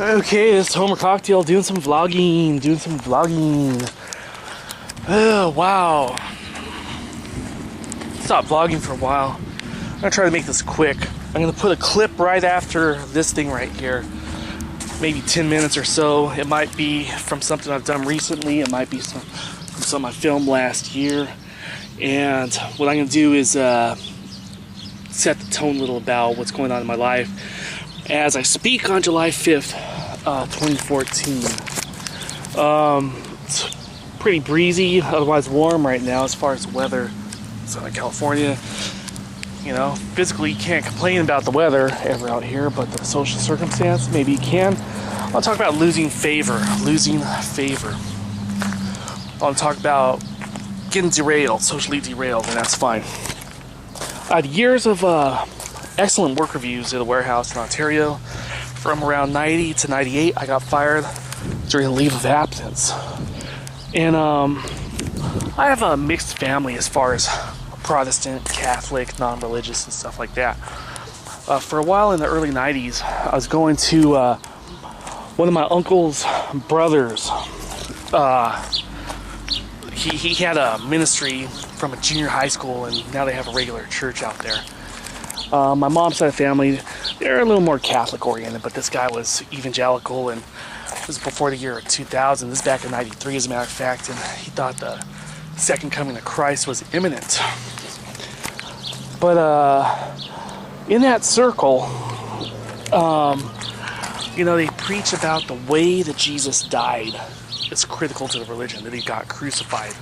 Okay, this is Homer Cocktail doing some vlogging. Oh, wow. Stop vlogging for a while. I'm gonna try to make this quick. I'm gonna put a clip right after this thing right here. Maybe 10 minutes or so. It might be from something I've done recently. It might be from something I filmed last year. And what I'm gonna do is set the tone a little about what's going on in my life as I speak on July 5th, 2014. It's pretty breezy, otherwise warm right now as far as weather. Southern California, you know, physically you can't complain about the weather ever out here, but the social circumstance, maybe you can. I'll talk about losing favor. I want to talk about getting derailed, socially derailed, and that's fine. I had years of excellent work reviews at a warehouse in Ontario. From around 90 to 98, I got fired during a leave of absence. And I have a mixed family as far as Protestant, Catholic, non-religious, and stuff like that. For a while in the early 90s, I was going to one of my uncle's brothers. He had a ministry from a junior high school, and now they have a regular church out there. My mom's side of the family, they're a little more Catholic oriented, but this guy was evangelical, and this was before the year 2000. This is back in 93, as a matter of fact, and he thought the second coming of Christ was imminent. But in that circle, you know, they preach about the way that Jesus died. It's critical to the religion, that he got crucified.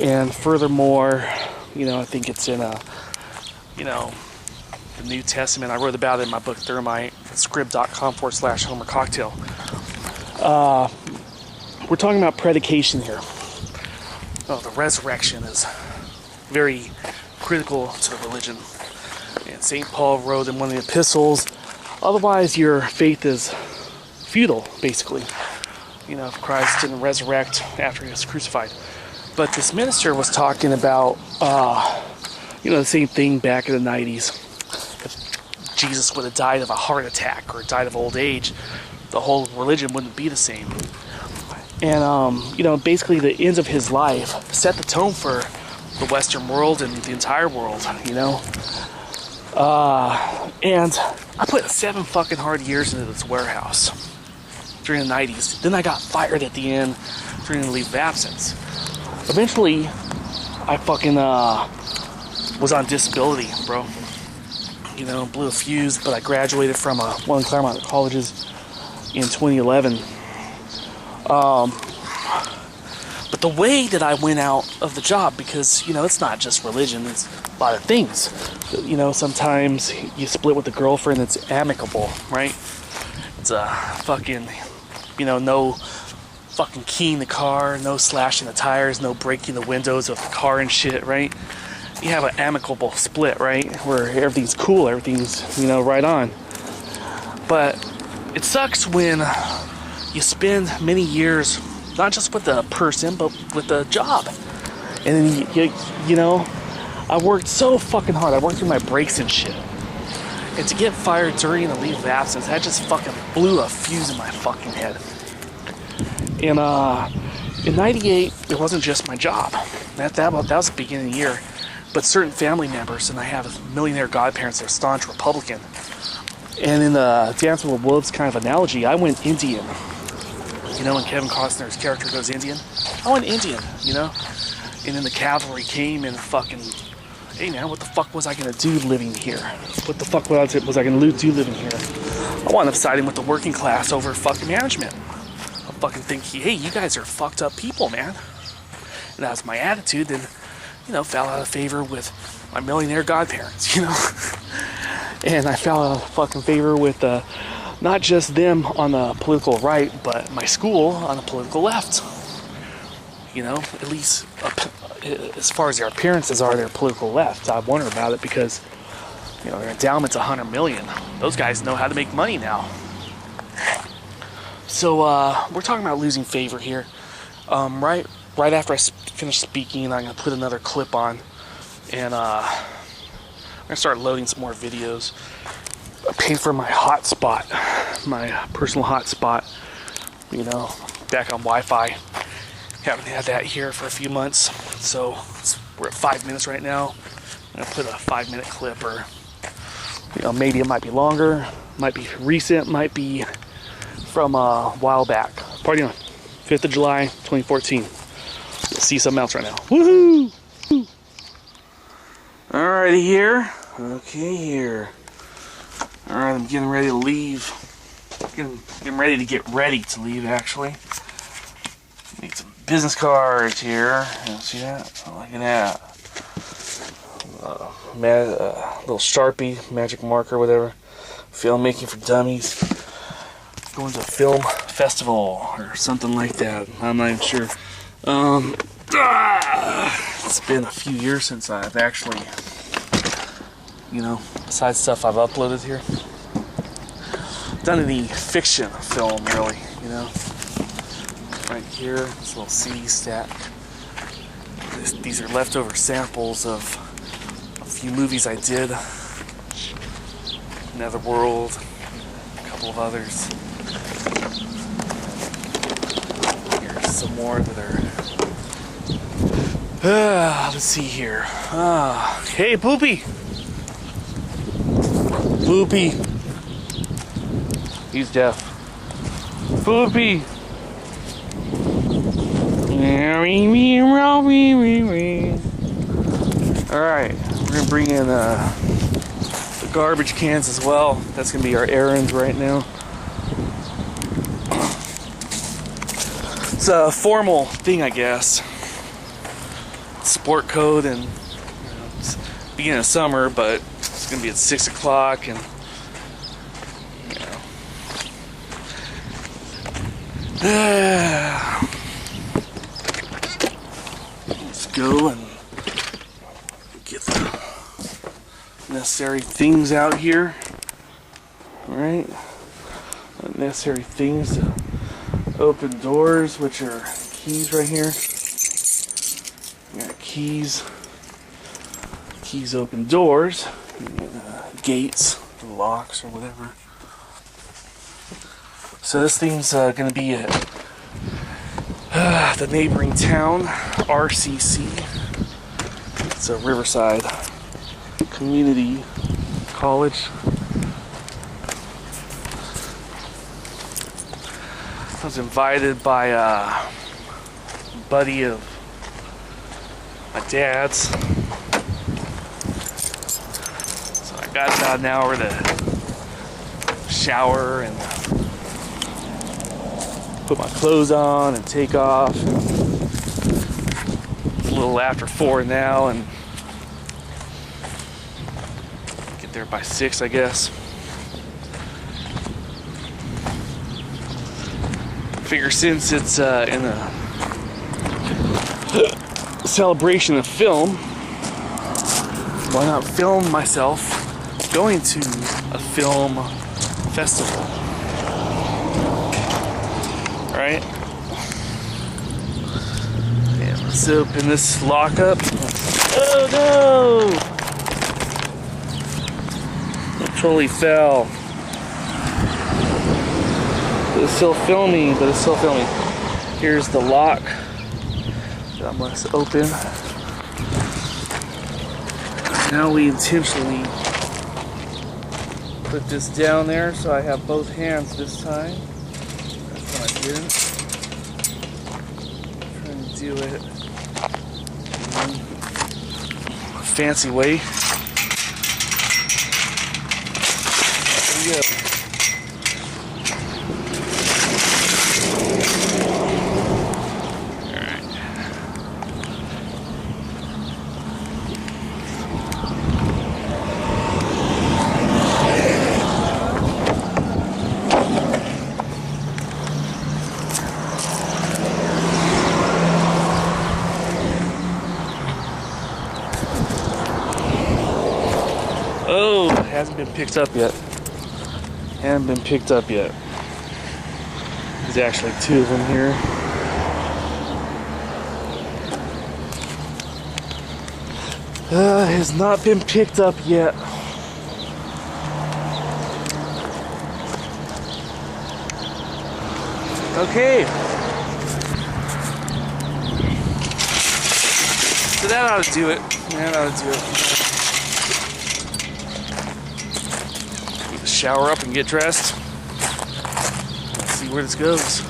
And furthermore, you know, I think it's in the New Testament. I wrote about it in my book Thermite, scrib.com/Homer Cocktail. We're talking about predication here. Oh, the resurrection is very critical to the religion. And St. Paul wrote in one of the epistles, otherwise your faith is futile, basically. You know, if Christ didn't resurrect after he was crucified. But this minister was talking about, you know, the same thing back in the 90s. If Jesus would have died of a heart attack or died of old age, the whole religion wouldn't be the same. And, you know, basically the ends of his life set the tone for the Western world and the entire world, you know. And I put 7 fucking hard years into this warehouse during the 90s. Then I got fired at the end during the leave of absence. Eventually, I fucking was on disability, bro. You know, blew a fuse, but I graduated from one of the Claremont colleges in 2011. But the way that I went out of the job, because, you know, it's not just religion, it's a lot of things. You know, sometimes you split with a girlfriend that's amicable, right? It's a fucking, you know, no fucking keying the car, no slashing the tires, no breaking the windows of the car and shit, right? You have an amicable split, right? Where everything's cool, everything's, you know, right on. But it sucks when you spend many years not just with the person, but with the job. And then, you know, I worked so fucking hard. I worked through my breaks and shit. And to get fired during the leave of absence, that just fucking blew a fuse in my fucking head. And in 98, it wasn't just my job. That was the beginning of the year. But certain family members, and I have millionaire godparents that are staunch Republican. And in the Dance with the Wolves kind of analogy, I went Indian. You know, when Kevin Costner's character goes Indian? I went Indian, you know? And then the cavalry came and fucking, hey man, what the fuck was I gonna do living here? What the fuck was I gonna do living here? I wound up siding with the working class over fucking management. I fucking think, hey, you guys are fucked up people, man. And that was my attitude, then, you know, fell out of favor with my millionaire godparents, you know? And I fell out of fucking favor with not just them on the political right, but my school on the political left. You know, at least as far as their appearances are, their political left. I wonder about it because, you know, their endowment's $100 million. Those guys know how to make money now. So we're talking about losing favor here. Right after I finish speaking, I'm gonna put another clip on, and I'm gonna start loading some more videos. pay for my hotspot, my personal hotspot, you know, back on Wi-Fi. Haven't had that here for a few months, so we're at 5 minutes right now. I'm gonna put a 5-minute clip, or you know, maybe it might be longer, might be recent, might be from a while back. Party on, 5th of July, 2014. You'll see something else right now. Woohoo! Alrighty here. Okay, here. Alright, I'm getting ready to leave. Getting ready to get ready to leave, actually. Need some business cards here. See that? Oh, look at that. Little Sharpie, magic marker, whatever. Filmmaking for dummies. Going to a film festival or something like that. I'm not even sure. It's been a few years since I've actually, you know, besides stuff I've uploaded here, done any fiction film, really, you know. Right here, this little CD stack. These are leftover samples of a few movies I did. Netherworld, a couple of others. Here's some more that are... let's see here. Hey, Poopy! Poopy! He's deaf. Poopy! Alright, we're gonna bring in the garbage cans as well. That's gonna be our errand right now. It's a formal thing, I guess. Sport code, and you know, it's beginning of summer, but it's gonna be at 6 o'clock, and you know. Let's go and get the necessary things out here. Alright, necessary things to open doors, which are keys right here. Got keys open doors, gates, locks, or whatever. So this thing's gonna be at the neighboring town, RCC. It's a Riverside Community College. I was invited by a buddy of my dad's. So I got about an hour to shower and put my clothes on and take off. It's a little after 4 now, and get there by 6, I guess. Figure since it's in a celebration of film, why not film myself going to a film festival? Right? And let's open this lock up. Oh no! It totally fell. It's still filming, but it's still filming. Here's the lock that I must open. Now we intentionally put this down there so I have both hands this time. That's what I did. Trying to do it a fancy way. There we go. Oh, it hasn't been picked up yet. Hasn't been picked up yet. There's actually 2 of them here. Has not been picked up yet. Okay. So that ought to do it. That ought to do it. Need to shower up and get dressed. Let's see where this goes.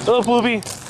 Hello, Poopy.